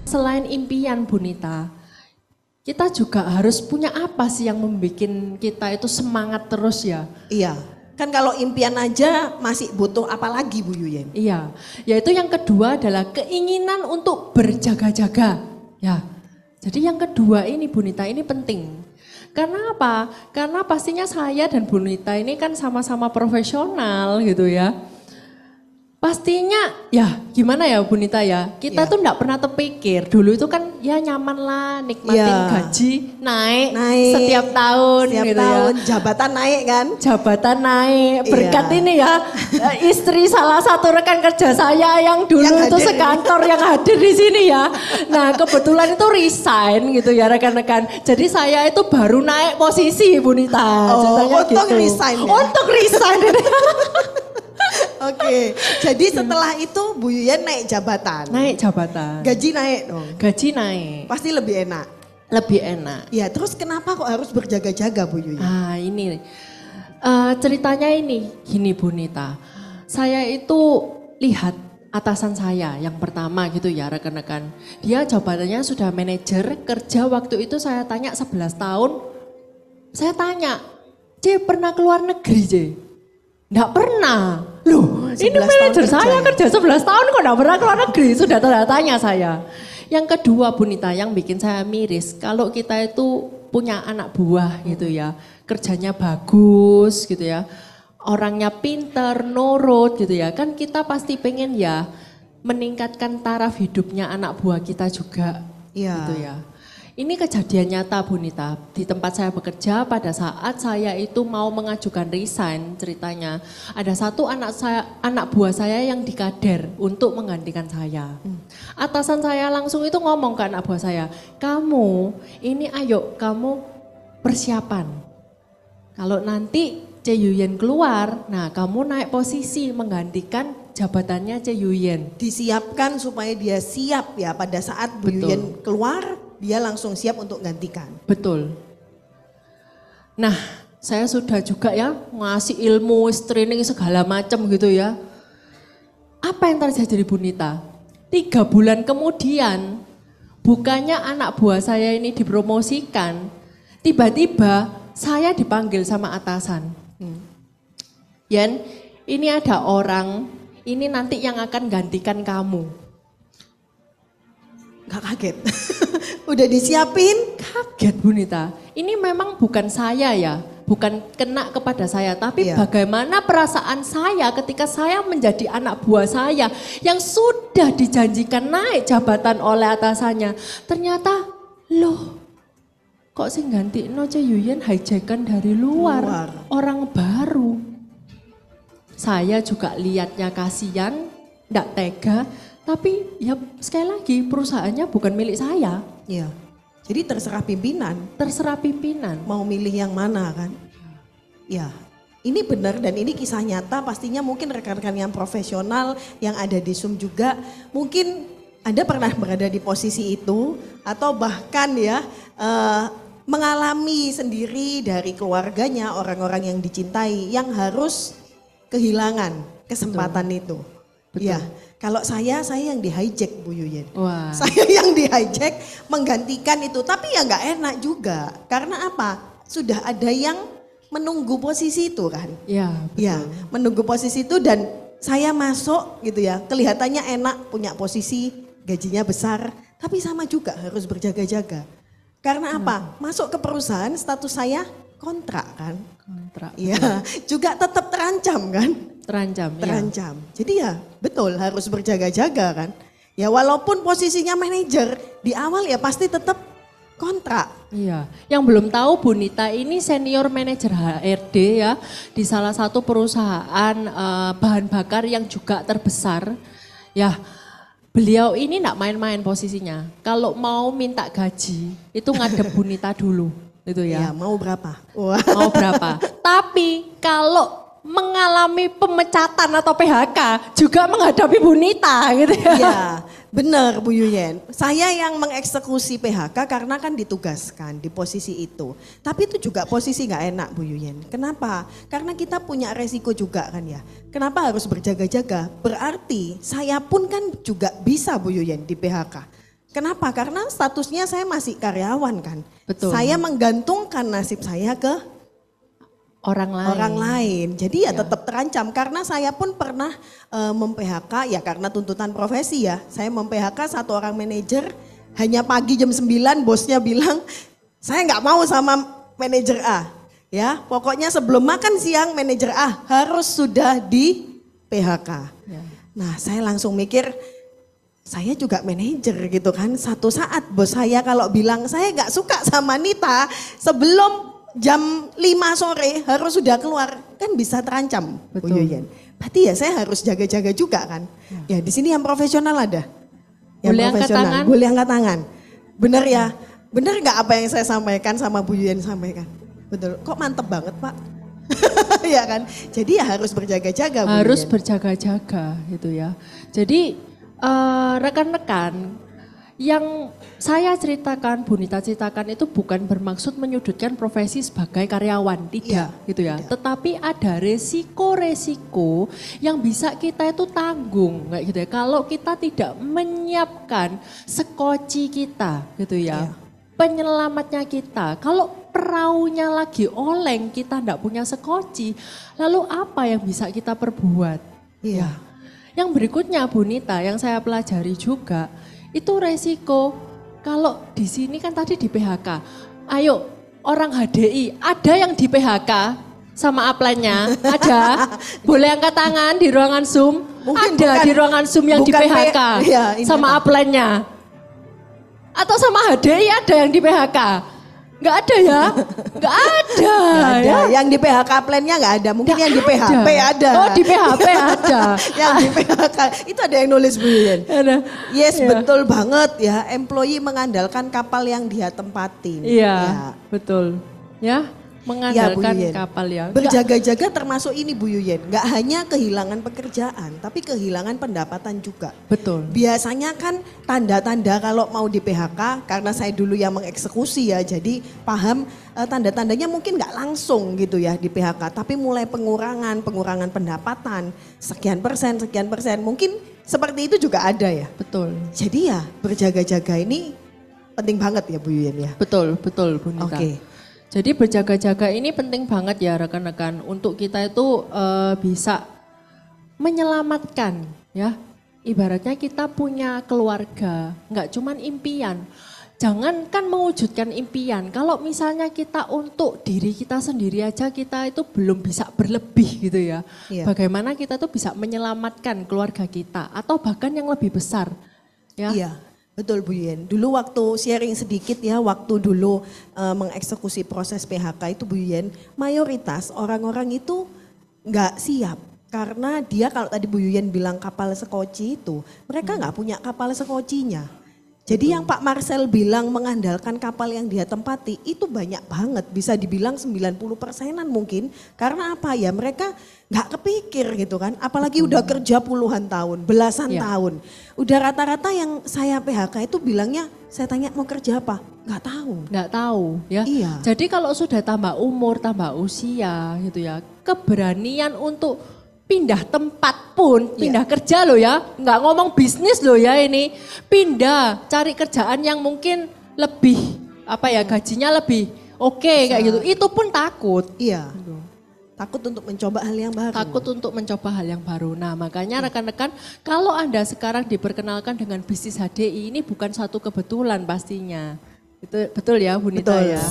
Selain impian Bu Nita, kita juga harus punya apa sih yang membuat kita itu semangat terus ya? Iya, kan kalau impian aja masih butuh apa lagi Bu Yuyen? Iya, yaitu yang kedua adalah keinginan untuk berjaga-jaga. Ya, jadi yang kedua ini Bu Nita ini penting. Karena apa? Karena pastinya saya dan Bu Nita ini kan sama-sama profesional gitu ya. Pastinya ya gimana ya Bu Nita ya, kita tuh enggak pernah terpikir, dulu itu kan ya nyaman lah nikmatin gaji naik setiap tahun gitu tahun, ya. jabatan naik kan? Jabatan naik, berkat ini ya istri salah satu rekan kerja saya yang dulu yang itu sekantor yang hadir di sini ya. Nah kebetulan itu resign gitu ya rekan-rekan, jadi saya itu baru naik posisi Bu Nita. Untuk gitu. Resign ya? Untuk resign. Oke, jadi setelah itu Bu Yuyen naik jabatan. Naik jabatan. Gaji naik dong. Gaji naik. Pasti lebih enak. Lebih enak. Ya, terus kenapa kok harus berjaga-jaga Bu Yuyen? Ah ini ceritanya ini gini Bu Nita. Saya itu lihat atasan saya yang pertama gitu ya rekan-rekan. Dia jabatannya sudah manajer kerja waktu itu saya tanya 11 tahun. Saya tanya, C pernah keluar negeri C? Nggak pernah. Loh, ini manajer saya kerja 11 tahun kok nggak pernah keluar negeri. Sudah tanda tanya saya. Yang kedua Bu Nita yang bikin saya miris. Kalau kita itu punya anak buah gitu ya. Kerjanya bagus gitu ya. Orangnya pinter, nurut gitu ya. Kan kita pasti pengen ya meningkatkan taraf hidupnya anak buah kita juga. Gitu ya. Ini kejadian nyata Bu Nita, di tempat saya bekerja pada saat saya itu mau mengajukan resign ceritanya. Ada satu anak buah saya yang dikader untuk menggantikan saya. Atasan saya langsung itu ngomong ke anak buah saya, kamu ini ayo kamu persiapan. Kalau nanti C Yuyen keluar, nah kamu naik posisi menggantikan jabatannya C Yuyen. Disiapkan supaya dia siap ya pada saat Bu Yuyen keluar. Dia langsung siap untuk gantikan. Betul. Nah, saya sudah juga ya ngasih ilmu, training segala macam gitu ya. Apa yang terjadi Bu Nita? 3 bulan kemudian, bukannya anak buah saya ini dipromosikan, tiba-tiba saya dipanggil sama atasan. Yen, ini ada orang, ini nanti yang akan gantikan kamu. Gak kaget? Udah disiapin? Kaget Bu Nita. Ini memang bukan saya ya, bukan kena kepada saya. Tapi bagaimana perasaan saya ketika saya menjadi anak buah saya yang sudah dijanjikan naik jabatan oleh atasannya. Ternyata loh kok sih ganti C Yuyen hijackan dari luar, orang baru. Saya juga lihatnya kasihan, enggak tega. Tapi ya sekali lagi perusahaannya bukan milik saya. Iya. Jadi terserah pimpinan. Terserah pimpinan. Mau milih yang mana kan? Ya. Ini benar dan ini kisah nyata pastinya mungkin rekan-rekan yang profesional yang ada di Zoom juga. Mungkin Anda pernah berada di posisi itu atau bahkan ya mengalami sendiri dari keluarganya orang-orang yang dicintai yang harus kehilangan kesempatan itu. Betul. Ya. Kalau saya yang di hijack Bu Yuyen. Wah. Saya yang di hijack menggantikan itu. Tapi ya nggak enak juga. Karena apa? Sudah ada yang menunggu posisi itu kan. Iya. Ya, menunggu posisi itu dan saya masuk gitu ya. Kelihatannya enak punya posisi, gajinya besar. Tapi sama juga harus berjaga-jaga. Karena apa? Masuk ke perusahaan status saya kontrak kan. Kontrak. Iya, juga tetap terancam kan. Terancam. Jadi ya betul harus berjaga-jaga kan. Ya walaupun posisinya manajer di awal ya pasti tetap kontrak. Iya. Yang belum tahu Bu Nita ini senior manajer HRD ya di salah satu perusahaan bahan bakar yang juga terbesar. Ya beliau ini enggak main-main posisinya. Kalau mau minta gaji itu ngadep Bu Nita dulu. Itu ya. Ya mau berapa? Wah. Mau berapa. Tapi kalau mengalami pemecatan atau PHK juga menghadapi Bu Nita gitu ya. Iya, benar Bu Yuyen. Saya yang mengeksekusi PHK karena kan ditugaskan di posisi itu. Tapi itu juga posisi nggak enak Bu Yuyen. Kenapa? Karena kita punya resiko juga kan ya. Kenapa harus berjaga-jaga? Berarti saya pun kan juga bisa Bu Yuyen di PHK. Kenapa? Karena statusnya saya masih karyawan kan. Betul. Saya menggantungkan nasib saya ke orang lain. Jadi ya tetap terancam karena saya pun pernah mem-PHK ya karena tuntutan profesi ya. Saya mem-PHK satu orang manajer hanya pagi jam 9 bosnya bilang saya nggak mau sama manajer A. Ya, pokoknya sebelum makan siang manajer A harus sudah di PHK. Ya. Nah, saya langsung mikir saya juga manajer gitu kan. Satu saat bos saya kalau bilang saya nggak suka sama Nita sebelum jam 5 sore harus sudah keluar, kan bisa terancam. Bu Yuyen. Berarti ya saya harus jaga-jaga juga kan. Ya di sini yang profesional ada. Yang boleh angkat tangan? Boleh angkat tangan. Benar ya? Benar nggak apa yang saya sampaikan sama Bu Yuyen sampaikan? Betul. Kok mantep banget Pak? Ya kan? Jadi ya harus berjaga-jaga. Harus berjaga-jaga gitu ya. Jadi rekan-rekan yang saya ceritakan, Bu Nita ceritakan itu bukan bermaksud menyudutkan profesi sebagai karyawan, tidak gitu ya. Tidak. Tetapi ada resiko-resiko yang bisa kita itu tanggung kayak gitu ya. Kalau kita tidak menyiapkan sekoci kita gitu ya. Penyelamatnya kita. Kalau perahunya lagi oleng, kita tidak punya sekoci, lalu apa yang bisa kita perbuat? Iya. Yang berikutnya Bu Nita yang saya pelajari juga, itu resiko kalau di sini kan tadi di PHK. Ayo orang HDI, ada yang di PHK sama upline-nya? Ada? Boleh angkat tangan di ruangan Zoom? Mungkin ada di ruangan Zoom yang di PHK sama upline-nya? Atau sama HDI ada yang di PHK? Enggak ada ya? Enggak ada. Gak ada. Ya? Yang di PHK plan-nya enggak ada. Mungkin yang di PHP ada. Oh di PHP ada. Yang di PHK itu ada yang nulis Bu Yuyen. Yes betul banget ya. Employee mengandalkan kapal yang dia tempatin. Iya betul. Ya mengandalkan kapal ya. Berjaga-jaga termasuk ini Bu Yuyen. Enggak hanya kehilangan pekerjaan tapi kehilangan pendapatan juga. Betul. Biasanya kan tanda-tanda kalau mau di PHK karena saya dulu yang mengeksekusi ya. Jadi paham tanda-tandanya mungkin nggak langsung gitu ya di PHK. Tapi mulai pengurangan pendapatan sekian persen. Mungkin seperti itu juga ada ya. Betul. Jadi ya berjaga-jaga ini penting banget ya Bu Yuyen ya. Betul Bu Nita. Oke. Jadi berjaga-jaga ini penting banget ya rekan-rekan untuk kita itu bisa menyelamatkan ya. Ibaratnya kita punya keluarga, nggak cuman impian. Jangankan mewujudkan impian, kalau misalnya kita untuk diri kita sendiri aja kita itu belum bisa berlebih gitu ya. Iya. Bagaimana kita tuh bisa menyelamatkan keluarga kita atau bahkan yang lebih besar ya. Iya. Betul Bu Yuyen. Dulu waktu sharing sedikit ya, waktu dulu mengeksekusi proses PHK itu Bu Yuyen, mayoritas orang-orang itu nggak siap. Karena dia kalau tadi Bu Yuyen bilang kapal sekoci itu, mereka nggak punya kapal sekocinya. Jadi yang Pak Marcel bilang mengandalkan kapal yang dia tempati itu banyak banget. Bisa dibilang 90%-an mungkin. Karena apa ya mereka gak kepikir gitu kan. Apalagi udah kerja puluhan tahun, belasan tahun. Udah rata-rata yang saya PHK itu bilangnya saya tanya mau kerja apa? Gak tahu. Gak tahu ya. Iya. Jadi kalau sudah tambah umur, tambah usia gitu ya. Keberanian untuk pindah tempat pun, pindah kerja loh ya, nggak ngomong bisnis loh ya ini, pindah cari kerjaan yang mungkin lebih apa ya gajinya lebih oke kayak gitu, itu pun takut. Iya. Takut untuk mencoba hal yang baru. Takut untuk mencoba hal yang baru. Nah makanya rekan-rekan kalau Anda sekarang diperkenalkan dengan bisnis HDI ini bukan satu kebetulan pastinya. Itu betul ya Bu Nita ya.